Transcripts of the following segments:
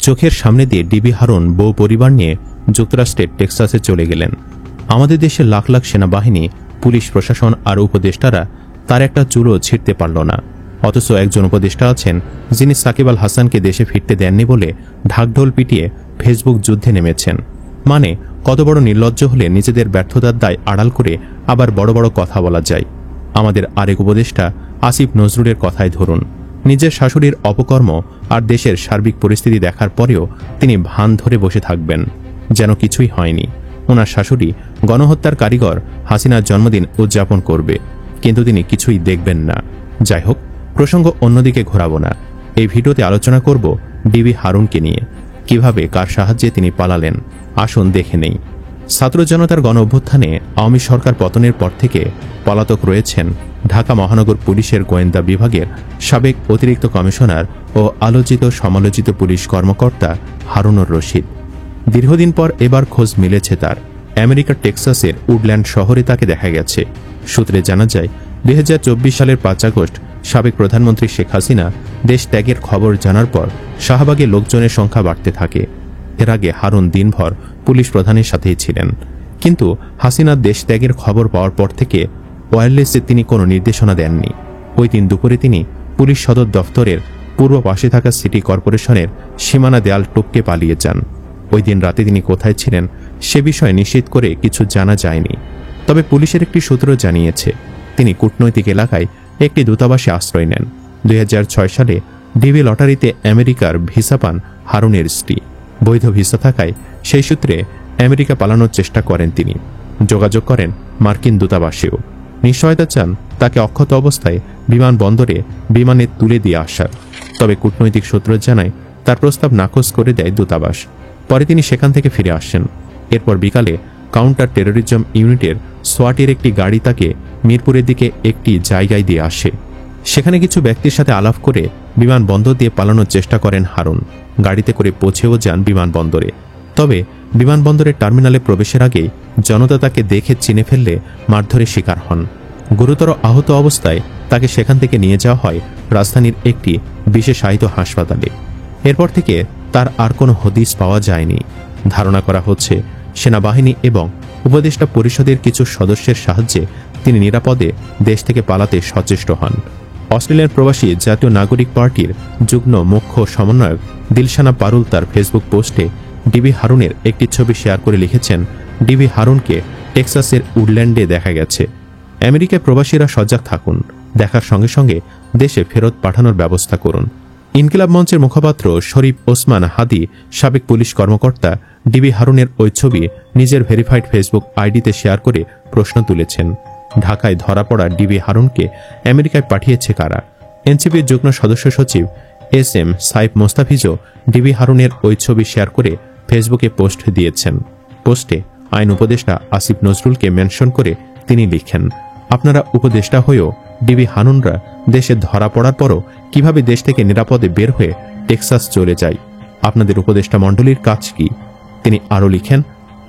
চোখের সামনে দিয়ে ডিবি হারুন বউ পরিবার নিয়ে যুক্তরাষ্ট্রের টেক্সাসে চলে গেলেন। আমাদের দেশের লাখ লাখ সেনাবাহিনী, পুলিশ প্রশাসন আর উপদেষ্টারা তার একটা চুলও ছিঁড়তে পারল না। অথচ একজন উপদেষ্টা আছেন যিনি সাকিব আল হাসানকে দেশে ফিরতে দেননি বলে ঢাকঢোল পিটিয়ে ফেসবুক যুদ্ধে নেমেছেন। মানে কত বড় নির্লজ্জ হলে নিজেদের ব্যর্থতার দায় আড়াল করে আবার বড় বড় কথা বলা যায়। আমাদের আরেক উপদেষ্টা আসিফ নজরুলের কথাই ধরুন। নিজের শাশুড়ির অপকর্ম আর দেশের সার্বিক পরিস্থিতি দেখার পরেও তিনি ভান ধরে বসে থাকবেন যেন কিছুই হয়নি। ওনার শাশুড়ি গণহত্যার কারিগর হাসিনার জন্মদিন উদযাপন করবে, কিন্তু তিনি কিছুই দেখবেন না। যাই হোক, প্রসঙ্গ অন্যদিকে ঘোরাবো না। এই ভিডিওতে আলোচনা করব ডিবি হারুনকে নিয়ে, কিভাবে কার সাহায্যে তিনি পালালেন। আসুন দেখে নেই। ছাত্র জনতার গণ অভ্যুত্থানে আওয়ামী সরকার পতনের পর থেকে পলাতক রয়েছেন ঢাকা মহানগর পুলিশের গোয়েন্দা বিভাগের সাবেক অতিরিক্ত কমিশনার ও আলোচিত সমালোচিত পুলিশ কর্মকর্তা হারুনুর রশিদ। দীর্ঘদিন পর এবার খোঁজ মিলেছে তার। আমেরিকার টেক্সাসের উডল্যান্ড শহরে তাকে দেখা গেছে। সূত্রে জানা যায় 2024 সালের 5 আগস্ট সাবেক প্রধানমন্ত্রী শেখ হাসিনা দেশ ত্যাগের খবর জানার পর শাহবাগে লোকজনের সংখ্যা বাড়তে থাকে। এর আগে হারুন দিনভর পুলিশ প্রধানের সাথেই ছিলেন, কিন্তু হাসিনার দেশ ত্যাগের খবর পাওয়ার পর থেকে ওয়্যারলেসে তিনি কোনো নির্দেশনা দেননি। ওই দিন দুপুরে তিনি পুলিশ সদর দফতরের পূর্ব পাশে থাকা সিটি কর্পোরেশনের সীমানা দেয়াল টপকে পালিয়ে যান। ওই দিন রাতে তিনি কোথায় ছিলেন সে বিষয়ে নিশ্চিত করে কিছু জানা যায়নি। তবে পুলিশের একটি সূত্র জানিয়েছে তিনি কূটনৈতিক এলাকায় একটি দূতাবাসে আশ্রয় নেন। 2006 সালে ডিবি লটারিতে আমেরিকার ভিসা পান হারুনের স্ত্রী। বৈধ ভিসা থাকায় সেই সূত্রে আমেরিকা পালানোর চেষ্টা করেন তিনি। যোগাযোগ করেন মার্কিন দূতাবাসেও। নিশ্চয়তা চান তাকে অক্ষত অবস্থায় বিমানবন্দরে বিমানে তুলে দিয়ে আসার। তবে কূটনৈতিক সূত্র জানায় তার প্রস্তাব নাকচ করে দেয় দূতাবাস। পরে তিনি সেখান থেকে ফিরে আসেন। এরপর বিকালে কাউন্টার টেরোরিজম ইউনিটের সোয়াটের একটি গাড়ি তাকে মিরপুরের দিকে একটি জায়গায় দিয়ে আসে। সেখানে কিছু ব্যক্তির সাথে আলাপ করে বিমানবন্দর দিয়ে পালানোর চেষ্টা করেন হারুন। গাড়িতে করে পৌঁছেও যান বিমানবন্দরে। তবে বিমানবন্দরের টার্মিনালে প্রবেশের আগেই জনতা তাকে দেখে চিনে ফেললে মারধরের শিকার হন। গুরুতর আহত অবস্থায় তাকে সেখান থেকে নিয়ে যাওয়া হয় রাজধানীর একটি বিশেষায়িত হাসপাতালে। এরপর থেকে তার আর কোনো হদিস পাওয়া যায়নি। ধারণা করা হচ্ছে সেনাবাহিনী এবং উপদেষ্টা পরিষদের কিছু সদস্যের সাহায্যে তিনি নিরাপদে দেশ থেকে পালাতে সচেষ্ট হন। অস্ট্রেলিয়ান প্রবাসী জাতীয় নাগরিক পার্টির যুগ্ম মুখ্য সমন্বয়ক দিলশানা পারুল তার ফেসবুক পোস্টে ডিবি হারুনের একটি ছবি শেয়ার করে লিখেছেন, ডিবি হারুনকে টেক্সাসের উডল্যান্ডে দেখা গেছে। আমেরিকায় প্রবাসীরা সজাগ থাকুন, দেখার সঙ্গে সঙ্গে দেশে ফেরত পাঠানোর ব্যবস্থা করুন। ইনকিলাব মঞ্চের মুখপাত্র শরীফ ওসমান হাদি সাবেক পুলিশ কর্মকর্তা ডিবি হারুনের ওই ছবি নিজের ভেরিফাইড ফেসবুক আইডিতে শেয়ার করে প্রশ্ন তুলেছেন, ঢাকায় ধরা পড়া ডিবি হারুনকে আমেরিকায় পাঠিয়েছে কারা? এনসিপির যুগ্ম সদস্য সচিব SM সাইফ মোস্তাফিজও ডিবি হারুনের ওই ছবি শেয়ার করে ফেসবুকে পোস্ট দিয়েছেন। পোস্টে আইন উপদেষ্টা আসিফ নজরুলকে মেনশন করে তিনি লিখেন, আপনারা উপদেষ্টা হয়েও ডিবি হারুনরা দেশে ধরা পড়ার পরও কিভাবে দেশ থেকে নিরাপদে বের হয়ে টেক্সাস চলে যায়? আপনাদের উপদেষ্টা মণ্ডলীর কাজ কি? তিনি আরও লিখেন,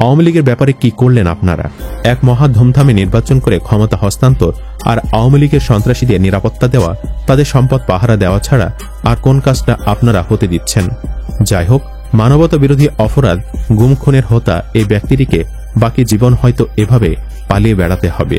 আওয়ামী লীগের ব্যাপারে কি করলেন আপনারা? এক মহা ধুমধামে নির্বাচন করে ক্ষমতা হস্তান্তর আর আওয়ামী লীগের সন্ত্রাসীদের নিরাপত্তা দেওয়া, তাদের সম্পদ পাহারা দেওয়া ছাড়া আর কোন কাজটা আপনারা হতে দিচ্ছেন? যাই হোক, মানবতা বিরোধী অপরাধ গুম খুনের হোতা এই ব্যক্তিটিকে বাকি জীবন হয়তো এভাবে পালিয়ে বেড়াতে হবে।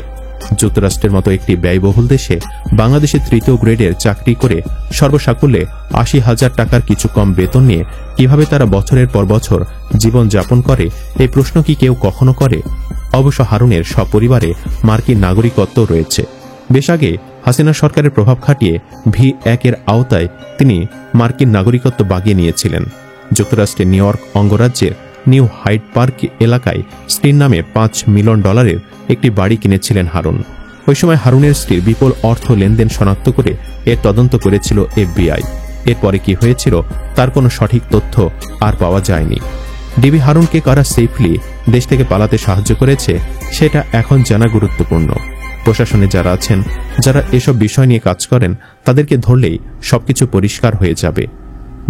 যুক্তরাষ্ট্রের মতো একটি ব্যয়বহুল দেশে বাংলাদেশে 3য় গ্রেডের চাকরি করে সর্বসাকুল্যে 80,000 টাকার কিছু কম বেতন নিয়ে কিভাবে তারা বছরের পর বছর জীবন যাপন করে, এই প্রশ্ন কি কেউ কখনো করে? অবশ্য হারুনের সপরিবারে মার্কিন নাগরিকত্ব রয়েছে। বেশ আগে হাসিনা সরকারের প্রভাব খাটিয়ে V1 এর আওতায় তিনি মার্কিন নাগরিকত্ব বাগিয়ে নিয়েছিলেন। যুক্তরাষ্ট্রের নিউ ইয়র্ক অঙ্গরাজ্যের নিউ হাইড পার্ক এলাকায় স্ত্রীর নামে $5 মিলিয়ন একটি বাড়ি কিনেছিলেন হারুন। ওই সময় হারুনের স্ত্রীর বিপুল অর্থ লেনদেন শনাক্ত করে এর তদন্ত করেছিল FBI। এরপরে কি হয়েছিল তার কোনো সঠিক তথ্য আর পাওয়া যায়নি। ডিবি হারুনকে কারা সেফলি দেশ থেকে পালাতে সাহায্য করেছে সেটা এখন জানা গুরুত্বপূর্ণ। প্রশাসনে যারা আছেন, যারা এসব বিষয় নিয়ে কাজ করেন, তাদেরকে ধরলেই সবকিছু পরিষ্কার হয়ে যাবে।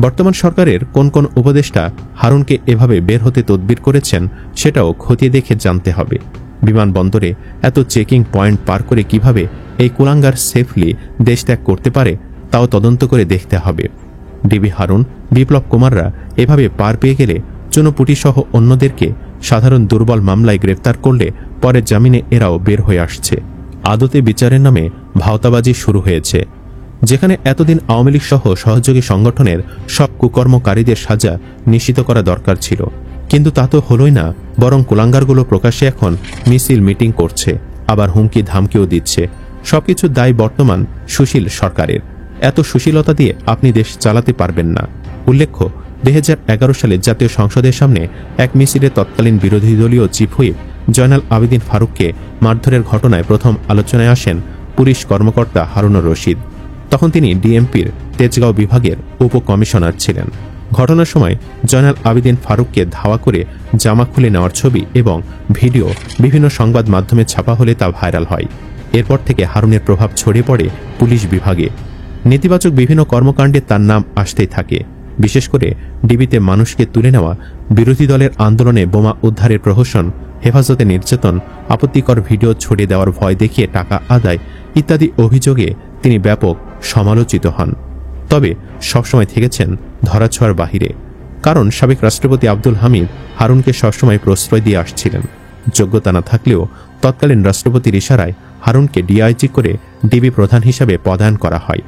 বর্তমান সরকারের কোন কোন উপদেষ্টা হারুনকে এভাবে বের হতে তদবির করেছেন সেটাও খতিয়ে দেখে জানতে হবে। বিমানবন্দরে এত চেকিং পয়েন্ট পার করে কিভাবে এই কুলাঙ্গার সেফলি দেশ ত্যাগ করতে পারে তাও তদন্ত করে দেখতে হবে। ডিবি হারুন, বিপ্লব কুমাররা এভাবে পার পেয়ে গেলে চুনোপুটি সহ অন্যদেরকে সাধারণ দুর্বল মামলায় গ্রেফতার করলে পরে জামিনে এরাও বের হয়ে আসছে। আদতে বিচারের নামে ভাওতাবাজি শুরু হয়েছে। যেখানে এতদিন আওয়ামী লীগ সহ সহযোগী সংগঠনের সব কুকর্মকারীদের সাজা নিশ্চিত করা দরকার ছিল, কিন্তু তা তো হলোই না, বরং কুলাঙ্গারগুলো প্রকাশ্যে এখন মিছিল মিটিং করছে, আবার হুমকি ধামকিও দিচ্ছে। সবকিছুর দায় বর্তমান সুশীল সরকারের। এত সুশীলতা দিয়ে আপনি দেশ চালাতে পারবেন না। উল্লেখ্য, 2011 সালে জাতীয় সংসদের সামনে এক মিছিলে তৎকালীন বিরোধী দলীয় চিফ হুইপ জয়নাল আবেদিন ফারুককে মারধরের ঘটনায় প্রথম আলোচনায় আসেন পুলিশ কর্মকর্তা হারুনুর রশিদ। তখন তিনি ডিএমপির তেজগাঁও বিভাগের উপকমিশনার ছিলেন। ঘটনার সময় জয়নাল আবেদিন ফারুককে ধাওয়া করে জামা খুলে নেওয়ার ছবি এবং ভিডিও বিভিন্ন সংবাদ মাধ্যমে ছাপা হলে তা ভাইরাল হয়। এরপর থেকে হারুনের প্রভাব ছড়িয়ে পড়ে পুলিশ বিভাগে। নেতিবাচক বিভিন্ন কর্মকাণ্ডে তার নাম আসতেই থাকে। বিশেষ করে ডিবিতে মানুষকে তুলে নেওয়া, বিরোধী দলের আন্দোলনে বোমা উদ্ধারের প্রহসন, হেফাজতে নির্যাতন, আপত্তিকর ভিডিও ছড়িয়ে দেওয়ার ভয় দেখিয়ে টাকা আদায় ইত্যাদি অভিযোগে তিনি ব্যাপক সমালোচিত হন। তবে সবসময় থেকেছেন ধরাছোঁয়ার বাহিরে, কারণ সাবেক রাষ্ট্রপতি আব্দুল হামিদ হারুনকে সবসময় প্রশ্রয় দিয়ে আসছিলেন। যোগ্যতা না থাকলেও তৎকালীন রাষ্ট্রপতির ইশারায় হারুনকে ডিআইজি করে ডিবি প্রধান হিসাবে পদায়ন করা হয়।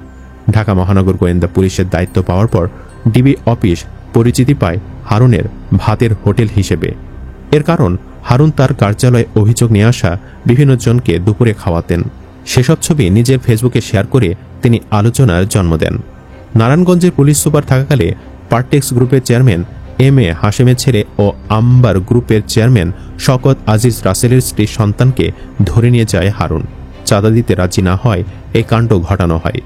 ঢাকা মহানগর গোয়েন্দা পুলিশের দায়িত্ব পাওয়ার পর ডিবি অফিস পরিচিতি পায় হারুনের ভাতের হোটেল হিসেবে। এর কারণ হারুন তার কার্যালয়ে অভিযোগ নিয়ে আসা বিভিন্ন জনকে দুপুরে খাওয়াতেন। সেসব ছবি নিজের ফেসবুকে শেয়ার করে তিনি আলোচনার জন্ম দেন। নারায়ণগঞ্জের পুলিশ সুপার থাকাকালে পার্টেক্স গ্রুপের চেয়ারম্যান এম.এ. হাশেমের ছেলে ও আম্বার গ্রুপের চেয়ারম্যান শওকত আজিজ রাসেলের স্ত্রীর সন্তানকে ধরে নিয়ে যায় হারুন। চাঁদা দিতে রাজি না হয় এই কাণ্ড ঘটানো হয়।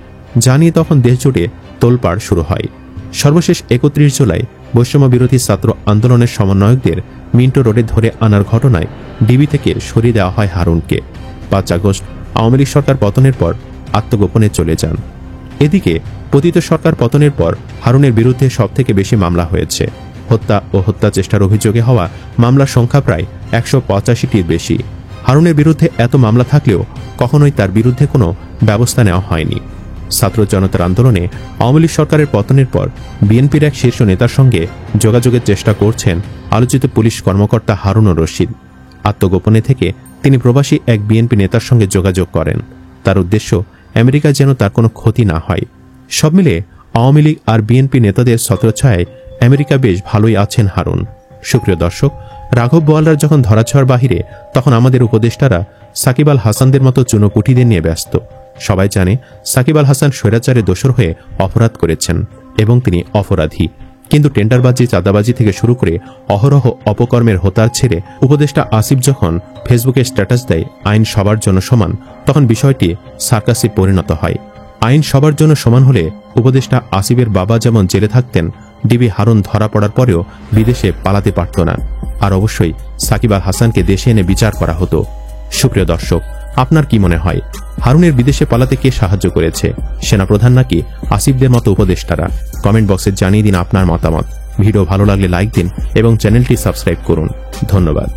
জানিয়ে তখন দেশজুড়ে তোলপাড় শুরু হয়। সর্বশেষ 31 জুলাই বৈষম্য বিরোধী ছাত্র আন্দোলনের সমন্বয়কদের মিন্টো রোডে ধরে আনার ঘটনায় ডিবি থেকে সরিয়ে দেওয়া হয় হারুনকে। 5 আগস্ট আওয়ামী লীগ সরকার পতনের পর আত্মগোপনে চলে যান। এদিকে পতিত সরকার পতনের পর হারুনের বিরুদ্ধে সবথেকে বেশি মামলা হয়েছে। হত্যা ও হত্যা চেষ্টার অভিযোগে হওয়া মামলার সংখ্যা প্রায় 185টির বেশি। হারুনের বিরুদ্ধে এত মামলা থাকলেও কখনোই তার বিরুদ্ধে কোনো ব্যবস্থা নেওয়া হয়নি। ছাত্র জনতার আন্দোলনে আওয়ামী লীগ সরকারের পতনের পর বিএনপির এক শীর্ষ নেতার সঙ্গে যোগাযোগের চেষ্টা করছেন আলোচিত পুলিশ কর্মকর্তা হারুনুর রশিদ। আত্মগোপনে থেকে তিনি প্রবাসী এক বিএনপি নেতার সঙ্গে যোগাযোগ করেন। তার উদ্দেশ্য আমেরিকা যেন তার কোনো ক্ষতি না হয়। সব মিলে আওয়ামী লীগ আর বিএনপি নেতাদের ছত্রছায়ায় আমেরিকা বেশ ভালোই আছেন হারুন। সুপ্রিয় দর্শক, রাঘব বোয়ালরা যখন ধরাছোঁয়ার বাহিরে, তখন আমাদের উপদেষ্টারা সাকিব আল হাসানদের মতো চুনোপুঁটিদের নিয়ে ব্যস্ত। সবাই জানে সাকিব আল হাসান স্বৈরাচারের দোষর হয়ে অপরাধ করেছেন এবং তিনি অপরাধী। কিন্তু টেন্ডারবাজি, চাঁদাবাজি থেকে শুরু করে অহরহ অপকর্মের হোতার ছেড়ে উপদেষ্টা আসিফ যখন ফেসবুকে স্ট্যাটাস দেয় আইন সবার জন্য সমান, তখন বিষয়টি সার্কাসে পরিণত হয়। আইন সবার জন্য সমান হলে উপদেষ্টা আসিফের বাবা যেমন জেলে থাকতেন, ডিবি হারুন ধরা পড়ার পরেও বিদেশে পালাতে পারত না। আর অবশ্যই সাকিব আল হাসানকে দেশে এনে বিচার করা হতো। সুপ্রিয় দর্শক, আপনার কি মনে হয় হারুনের বিদেশে পালাতে কে সাহায্য করেছে, সেনাপ্রধান নাকি আসিফদের মতো উপদেষ্টারা? কমেন্ট বক্সে জানিয়ে দিন আপনার মতামত। ভিডিও ভালো লাগলে লাইক দিন এবং চ্যানেলটি সাবস্ক্রাইব করুন। ধন্যবাদ।